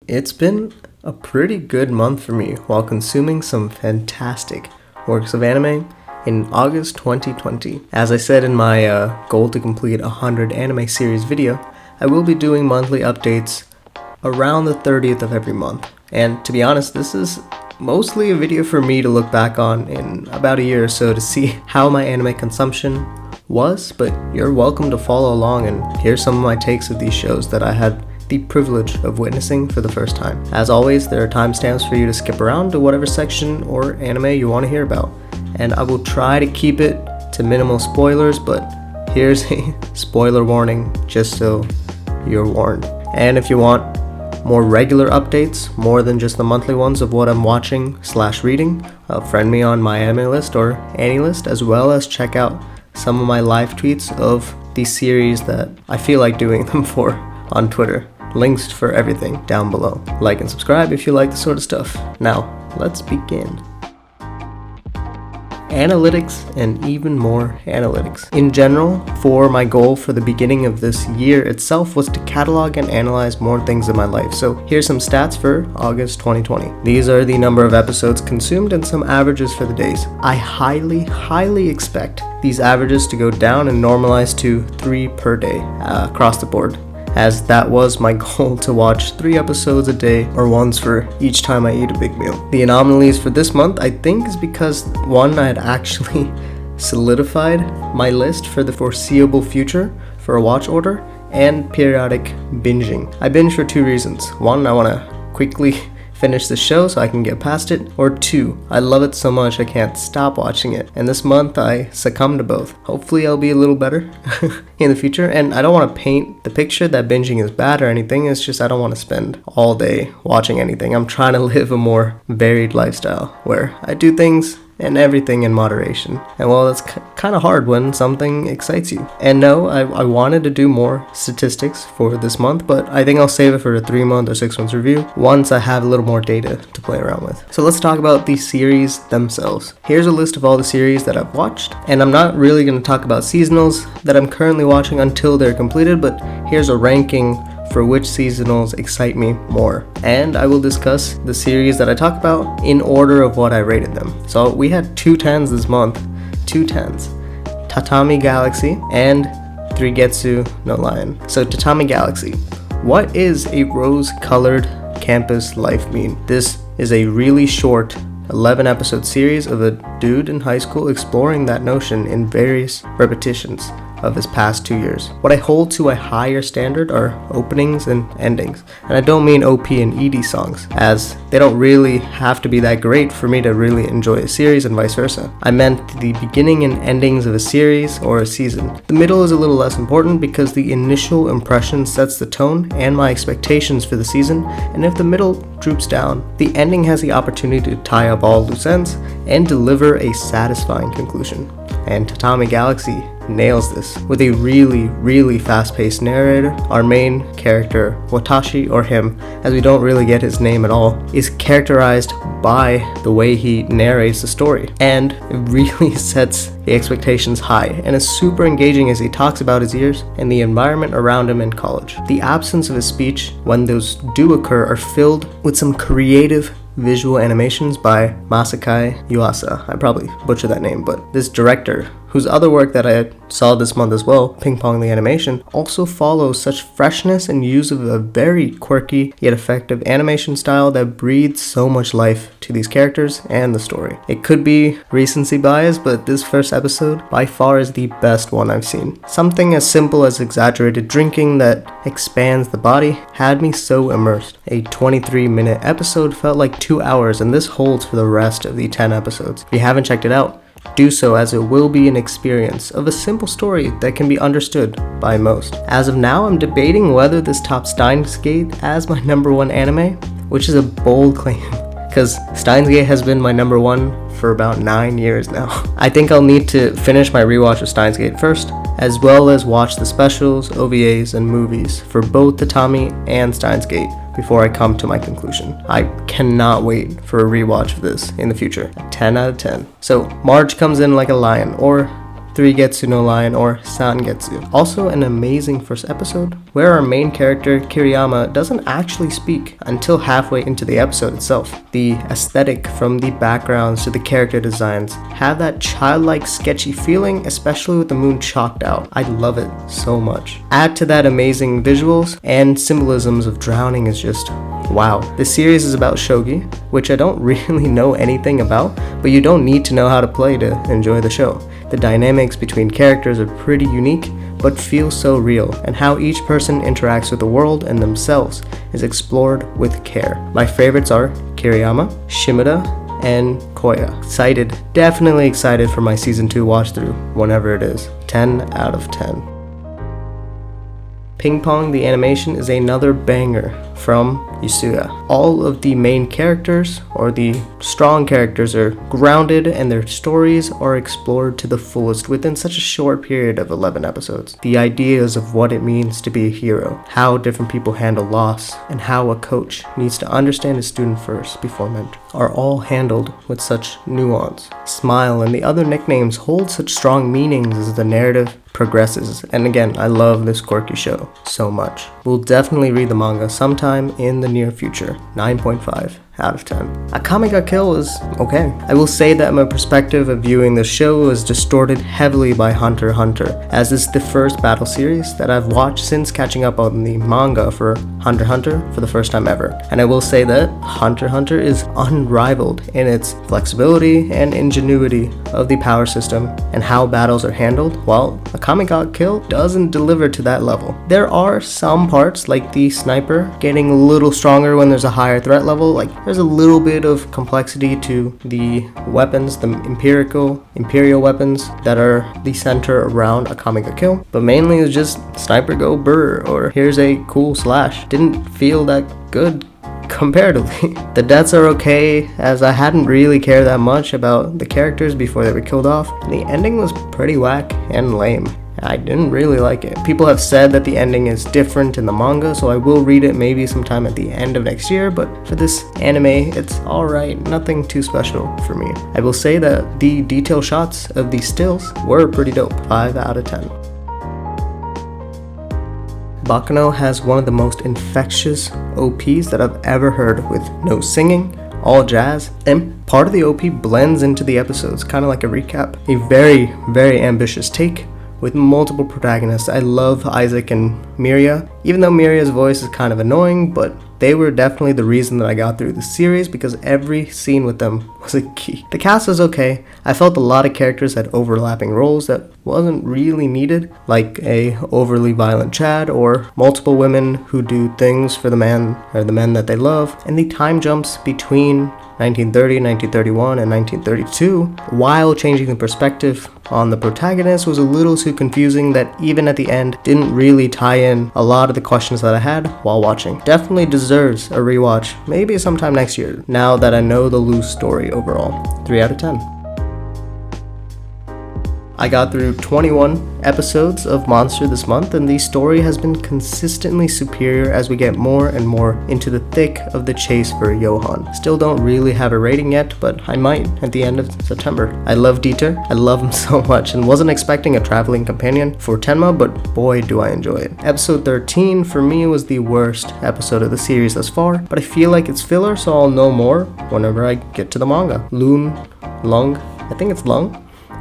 It's been a pretty good month for me while consuming some fantastic works of anime in August 2020. As I said in my goal to complete 100 anime series video, I will be doing monthly updates around the 30th of every month. And to be honest, this is mostly a video for me to look back on in about a year or so to see how my anime consumption was, but you're welcome to follow along and hear some of my takes of these shows that I had the privilege of witnessing for the first time. As always, there are timestamps for you to skip around to whatever section or anime you want to hear about, and I will try to keep it to minimal spoilers, but here's a spoiler warning just so you're warned. And if you want more regular updates, more than just the monthly ones of what I'm watching/reading, friend me on my anime list or AniList, as well as check out some of my live tweets of the series that I feel like doing them for on Twitter. Links for everything down below. Like and subscribe if you like this sort of stuff. Now, let's begin. Analytics and even more analytics. In general, for my goal for the beginning of this year itself was to catalog and analyze more things in my life. So here's some stats for August 2020. These are the number of episodes consumed and some averages for the days. I highly expect these averages to go down and normalize to 3 per day across the board, as that was my goal, to watch 3 episodes a day or once for each time I eat a big meal. The anomalies for this month, I think, is because one, I had actually solidified my list for the foreseeable future for a watch order, and periodic binging. I binge for 2 reasons. One, I want to quickly finish the show so I can get past it, or 2, I love it so much I can't stop watching it, and this month I succumbed to both. Hopefully I'll be a little better in the future, and I don't want to paint the picture that binging is bad or anything. It's just I don't want to spend all day watching anything. I'm trying to live a more varied lifestyle where I do things and everything in moderation. And well, that's kind of hard when something excites you. And no, I wanted to do more statistics for this month, but I think I'll save it for a 3-month or 6-month review once I have a little more data to play around with. So let's talk about the series themselves. Here's a list of all the series that I've watched, and I'm not really going to talk about seasonals that I'm currently watching until they're completed, but here's a ranking for which seasonals excite me more. And I will discuss the series that I talk about in order of what I rated them. So we had 2 10s this month. 2 10s. Tatami Galaxy and Trigetsu no Lion. So Tatami Galaxy. What is a rose-colored campus life mean? This is a really short 11-episode series of a dude in high school exploring that notion in various repetitions of his past 2 years. What I hold to a higher standard are openings and endings. And I don't mean OP and ED songs, as they don't really have to be that great for me to really enjoy a series and vice versa. I meant the beginning and endings of a series or a season. The middle is a little less important because the initial impression sets the tone and my expectations for the season, and if the middle droops down, the ending has the opportunity to tie up all loose ends and deliver a satisfying conclusion. And Tatami Galaxy nails this with a really fast-paced narrator. Our main character, Watashi, or him, as we don't really get his name at all, is characterized by the way he narrates the story, and it really sets the expectations high and is super engaging as he talks about his years and the environment around him in college. The absence of his speech, when those do occur, are filled with some creative visual animations by Masakai Yuasa. I probably butchered that name, but this director, whose other work that I saw this month as well, Ping Pong the Animation, also follows such freshness and use of a very quirky yet effective animation style that breathes so much life to these characters and the story. It could be recency bias, but this first episode by far is the best one I've seen. Something as simple as exaggerated drinking that expands the body had me so immersed. A 23-minute episode felt like 2 hours, and this holds for the rest of the 10 episodes. If you haven't checked it out, do so, as it will be an experience of a simple story that can be understood by most. As of now, I'm debating whether this tops Steins Gate as my number 1 anime, which is a bold claim, because Steins Gate has been my number 1 for about 9 years now. I think I'll need to finish my rewatch of Steins Gate first, as well as watch the specials, OVAs, and movies for both Tatami and Steins Gate before I come to my conclusion. I cannot wait for a rewatch of this in the future. A 10 out of 10. So Marge comes in like a lion, or Getsu no Line or Sangatsu. Also an amazing first episode where our main character Kiriyama doesn't actually speak until halfway into the episode itself. The aesthetic from the backgrounds to the character designs have that childlike sketchy feeling, especially with the moon chalked out. I love it so much. Add to that amazing visuals and symbolisms of drowning is just wow. This series is about shogi, which I don't really know anything about, but you don't need to know how to play to enjoy the show. The dynamics between characters are pretty unique, but feel so real, and how each person interacts with the world and themselves is explored with care. My favorites are Kiriyama, Shimada, and Koya. Definitely excited for my season 2 watch through, whenever it is. 10 out of 10. Ping Pong the animation is another banger from Yusuya. All of the main characters, or the strong characters, are grounded and their stories are explored to the fullest within such a short period of 11 episodes. The ideas of what it means to be a hero, how different people handle loss, and how a coach needs to understand his student first before mentor are all handled with such nuance. Smile and the other nicknames hold such strong meanings as the narrative progresses, and again, I love this quirky show so much. We'll definitely read the manga sometime in the near future. 9.5 out of 10. Akame Ga Kill is okay. I will say that my perspective of viewing the show was distorted heavily by Hunter x Hunter, as it's the first battle series that I've watched since catching up on the manga for Hunter x Hunter for the first time ever. And I will say that Hunter x Hunter is unrivaled in its flexibility and ingenuity of the power system and how battles are handled, while Akame Ga Kill doesn't deliver to that level. There are some parts, like the sniper getting a little stronger when there's a higher threat level, like there's a little bit of complexity to the weapons, the imperial weapons that are the center around Akame Ga Kill, but mainly it's just sniper go brr, or here's a cool slash. Didn't feel that good comparatively. The deaths are okay, as I hadn't really cared that much about the characters before they were killed off, and the ending was pretty whack and lame. I didn't really like it. People have said that the ending is different in the manga, so I will read it maybe sometime at the end of next year, but for this anime, it's alright, nothing too special for me. I will say that the detail shots of these stills were pretty dope. 5 out of 10. Baccano has one of the most infectious OPs that I've ever heard, with no singing, all jazz, and part of the OP blends into the episodes, kind of like a recap. A very, very ambitious take with multiple protagonists. I love Isaac and Miria, even though Miria's voice is kind of annoying, but they were definitely the reason that I got through the series, because every scene with them was a key. The cast was okay. I felt a lot of characters had overlapping roles that wasn't really needed, like a overly violent Chad, or multiple women who do things for the men that they love, and the time jumps between 1930, 1931, and 1932, while changing the perspective on the protagonist, was a little too confusing that even at the end didn't really tie in a lot of the questions that I had while watching. Definitely deserves a rewatch, maybe sometime next year, now that I know the loose story overall. 3 out of 10. I got through 21 episodes of Monster this month, and the story has been consistently superior as we get more and more into the thick of the chase for Johan. Still don't really have a rating yet, but I might at the end of September. I love Dieter, I love him so much, and wasn't expecting a traveling companion for Tenma, but boy do I enjoy it. Episode 13 for me was the worst episode of the series thus far, but I feel like it's filler, so I'll know more whenever I get to the manga. Lung,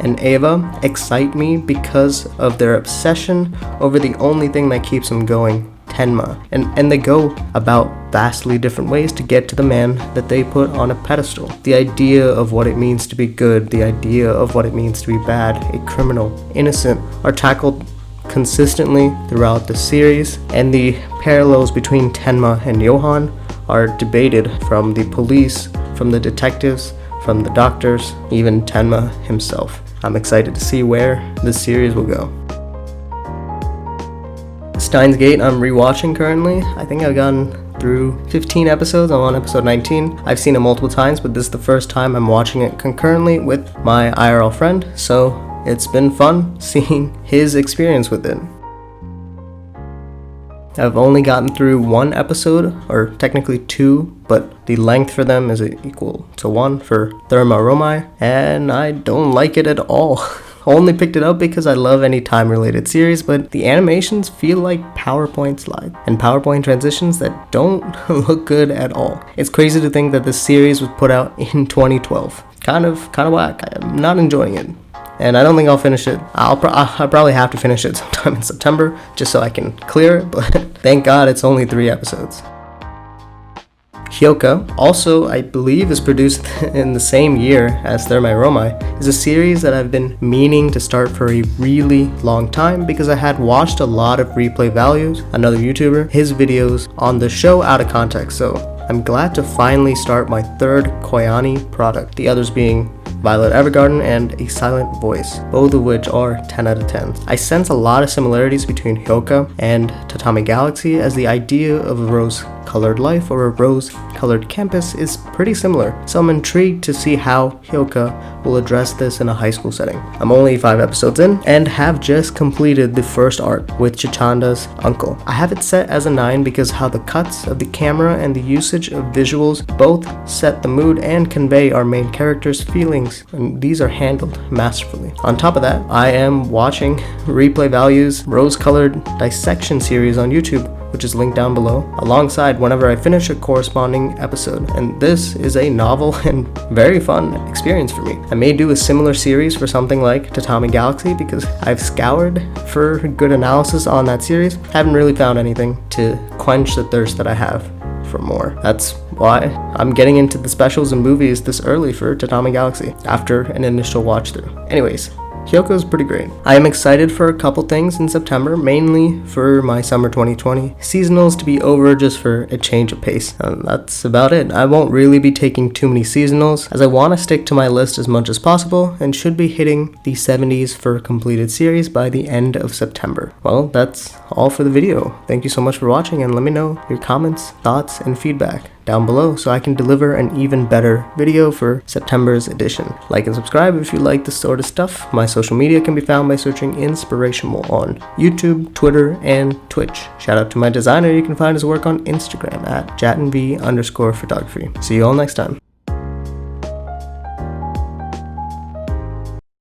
and Ava excite me because of their obsession over the only thing that keeps them going, Tenma. And they go about vastly different ways to get to the man that they put on a pedestal. The idea of what it means to be good, the idea of what it means to be bad, a criminal, innocent, are tackled consistently throughout the series, and the parallels between Tenma and Johan are debated, from the police, from the detectives, from the doctors, even Tenma himself. I'm excited to see where this series will go. Steins Gate I'm rewatching currently. I think I've gone through 15 episodes. I'm on episode 19. I've seen it multiple times, but this is the first time I'm watching it concurrently with my IRL friend, so it's been fun seeing his experience with it. I've only gotten through 1 episode, or technically 2, but the length for them is equal to 1 for Thermae Romae, and I don't like it at all. only picked it up because I love any time-related series, but the animations feel like PowerPoint slides and PowerPoint transitions that don't look good at all. It's crazy to think that this series was put out in 2012. Kind of whack. I'm not enjoying it. And I don't think I'll finish it. I'll probably have to finish it sometime in September just so I can clear it, but thank God it's only 3 episodes. Hyouka, also I believe is produced in the same year as Thermae Romae, is a series that I've been meaning to start for a really long time because I had watched a lot of Replay Values, another YouTuber, his videos on the show out of context, so I'm glad to finally start my third Koyani product, the others being Violet Evergarden and A Silent Voice, both of which are 10 out of 10. I sense a lot of similarities between Hyouka and Tatami Galaxy, as the idea of a rose-colored life or a rose-colored campus is pretty similar, so I'm intrigued to see how Hyouka will address this in a high school setting. I'm only 5 episodes in and have just completed the first arc with Chichanda's uncle. I have it set as a 9 because how the cuts of the camera and the usage of visuals both set the mood and convey our main character's feelings, and these are handled masterfully. On top of that, I am watching Replay Values rose-colored dissection series on YouTube, which is linked down below, alongside whenever I finish a corresponding episode, and this is a novel and very fun experience for me. I may do a similar series for something like Tatami Galaxy because I've scoured for good analysis on that series. Haven't really found anything to quench the thirst that I have for more. That's why I'm getting into the specials and movies this early for Tatami Galaxy after an initial watch through. Anyways, Hyouka is pretty great. I am excited for a couple things in September, mainly for my summer 2020 seasonals to be over just for a change of pace. And that's about it. I won't really be taking too many seasonals as I want to stick to my list as much as possible and should be hitting the 70s for a completed series by the end of September. Well, that's all for the video. Thank you so much for watching, and let me know your comments, thoughts, and feedback down below so I can deliver an even better video for September's edition. Like and subscribe if you like this sort of stuff. My social media can be found by searching Inspirational on YouTube, Twitter, and Twitch. Shout out to my designer. You can find his work on Instagram at JatinV_photography. See you all next time.